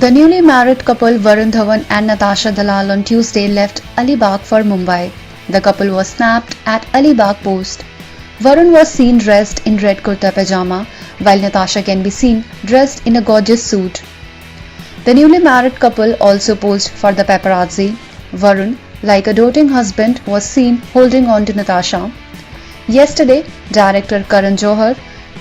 The newly married couple Varun Dhawan and Natasha Dalal on Tuesday left Alibag for Mumbai. The couple was snapped at Alibag Post. Varun was seen dressed in red kurta pajama, while Natasha can be seen dressed in a gorgeous suit. The newly married couple also posed for the paparazzi. Varun, like a doting husband, was seen holding on to Natasha. Yesterday, director Karan Johar,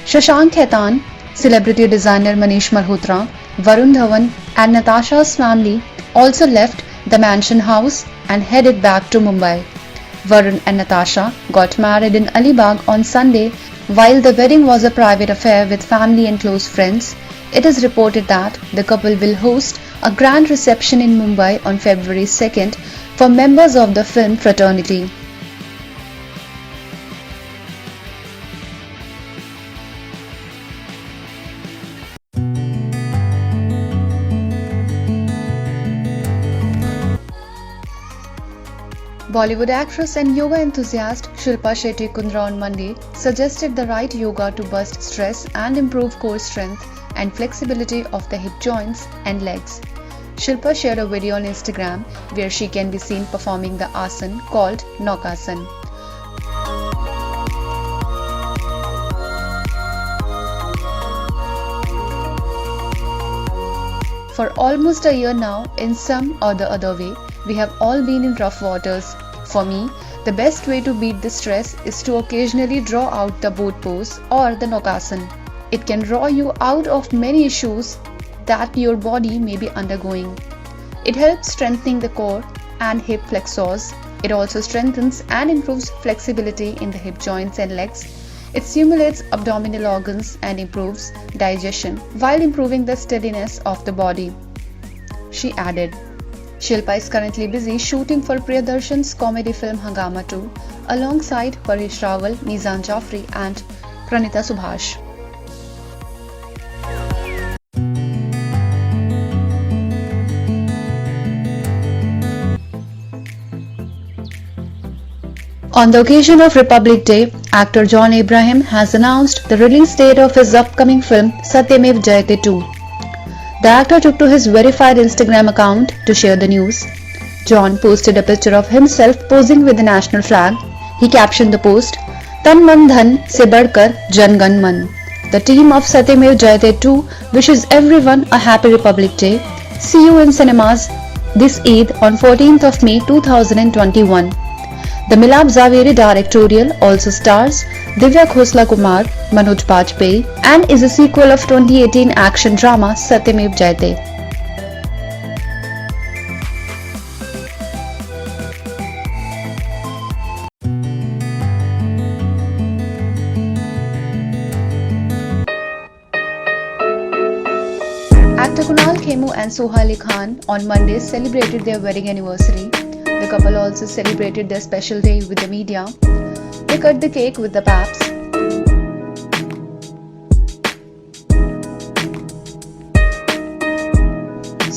Shashank Khaitan, celebrity designer Manish Malhotra, Varun Dhawan and Natasha's family also left the mansion house and headed back to Mumbai. Varun and Natasha got married in Alibag on Sunday. While the wedding was a private affair with family and close friends, it is reported that the couple will host a grand reception in Mumbai on February 2nd for members of the film fraternity. Bollywood actress and yoga enthusiast Shilpa Shetty Kundra on Monday suggested the right yoga to bust stress and improve core strength and flexibility of the hip joints and legs. Shilpa shared a video on Instagram where she can be seen performing the asana called Naukasana. For almost a year now, in some or the other way, we have all been in rough waters. For me, the best way to beat this stress is to occasionally draw out the boat pose or the Naukasana. It can draw you out of many issues that your body may be undergoing. It helps strengthening the core and hip flexors. It also strengthens and improves flexibility in the hip joints and legs. It stimulates abdominal organs and improves digestion while improving the steadiness of the body, she added. Shilpa is currently busy shooting for Priyadarshan's comedy film Hangama 2 alongside Paresh Rawal, Mizan Jafri and Pranita Subhash. On the occasion of Republic Day, actor John Abraham has announced the release date of his upcoming film Satyamev Jayate 2. The actor took to his verified Instagram account to share the news. John posted a picture of himself posing with the national flag. He captioned the post, "Tan Man Dhan se badkar Jan Gan Man." The team of Satyamev Jayate 2 wishes everyone a happy Republic Day. See you in cinemas this Eid on 14th of May 2021. The Milab Zaveri directorial also stars Divya Khosla Kumar, Manoj Bajpayee and is a sequel of 2018 action drama Satyamev Jayate. Actor Kunal Khemu and Soha Ali Khan on Monday celebrated their wedding anniversary. The couple also celebrated their special day with the media. They cut the cake with the paps.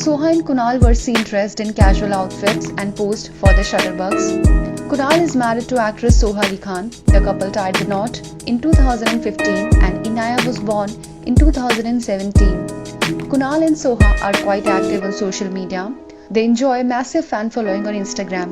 Soha and Kunal were seen dressed in casual outfits and posed for the Shutterbugs. Kunal is married to actress Soha Ali Khan. The couple tied the knot in 2015 and Inaya was born in 2017. Kunal and Soha are quite active on social media. They enjoy a massive fan following on Instagram.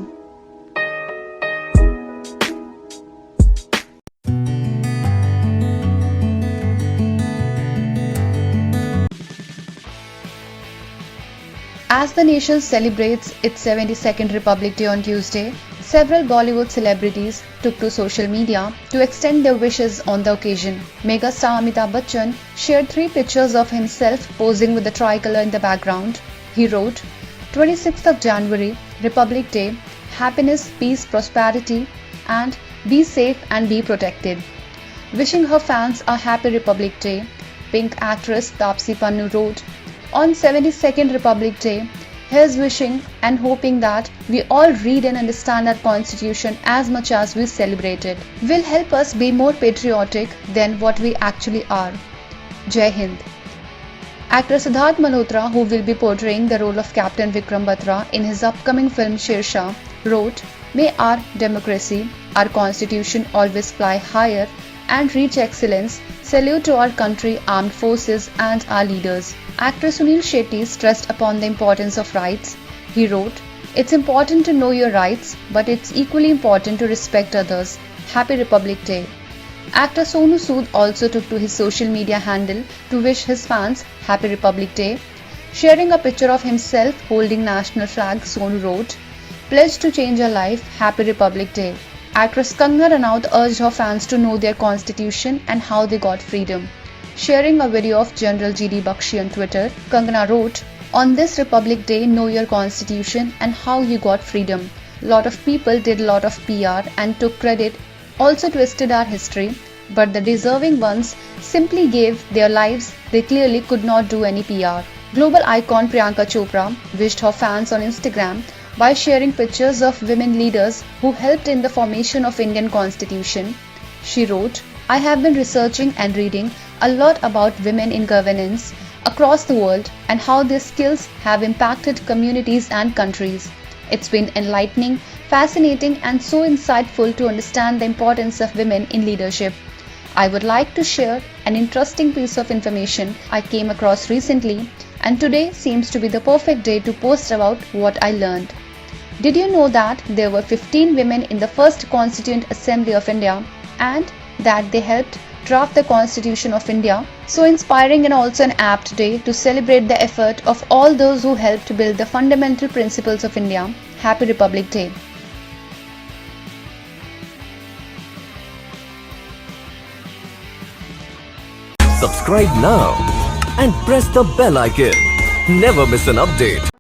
As the nation celebrates its 72nd Republic Day on Tuesday, several Bollywood celebrities took to social media to extend their wishes on the occasion. Mega star Amitabh Bachchan shared 3 pictures of himself posing with the tricolor in the background. He wrote, 26th of January, Republic Day, happiness, peace, prosperity, and be safe and be protected. Wishing her fans a happy Republic Day, Pink actress Taapsee Pannu wrote, on 72nd Republic Day, here's wishing and hoping that we all read and understand our Constitution as much as we celebrate it. Will help us be more patriotic than what we actually are. Jai Hind. Actor Siddharth Malhotra, who will be portraying the role of Captain Vikram Batra in his upcoming film Sher Shah, wrote, "May our democracy, our constitution always fly higher and reach excellence, salute to our country, armed forces, and our leaders. Actor Sunil Shetty stressed upon the importance of rights. He wrote, "It's important to know your rights, but it's equally important to respect others. Happy Republic Day." Actor Sonu Sood also took to his social media handle to wish his fans Happy Republic Day. Sharing a picture of himself holding national flag, Sonu wrote, "Pledge to change your life, Happy Republic Day." Actress Kangana Ranaut urged her fans to know their constitution and how they got freedom. Sharing a video of General G.D. Bakshi on Twitter, Kangana wrote, "On this Republic Day, know your constitution and how you got freedom. Lot of people did lot of PR and took credit, also twisted our history, but the deserving ones simply gave their lives. They clearly could not do any PR." Global icon Priyanka Chopra wished her fans on Instagram by sharing pictures of women leaders who helped in the formation of Indian Constitution. She wrote, "I have been researching and reading a lot about women in governance across the world and how their skills have impacted communities and countries. It's been enlightening, fascinating, and so insightful to understand the importance of women in leadership. I would like to share an interesting piece of information I came across recently, and today seems to be the perfect day to post about what I learned. Did you know that there were 15 women in the first Constituent Assembly of India and that they helped draft the Constitution of India?" So inspiring and also an apt day to celebrate the effort of all those who helped build the fundamental principles of India. Happy Republic Day. Subscribe now and press the bell icon. Never miss an update.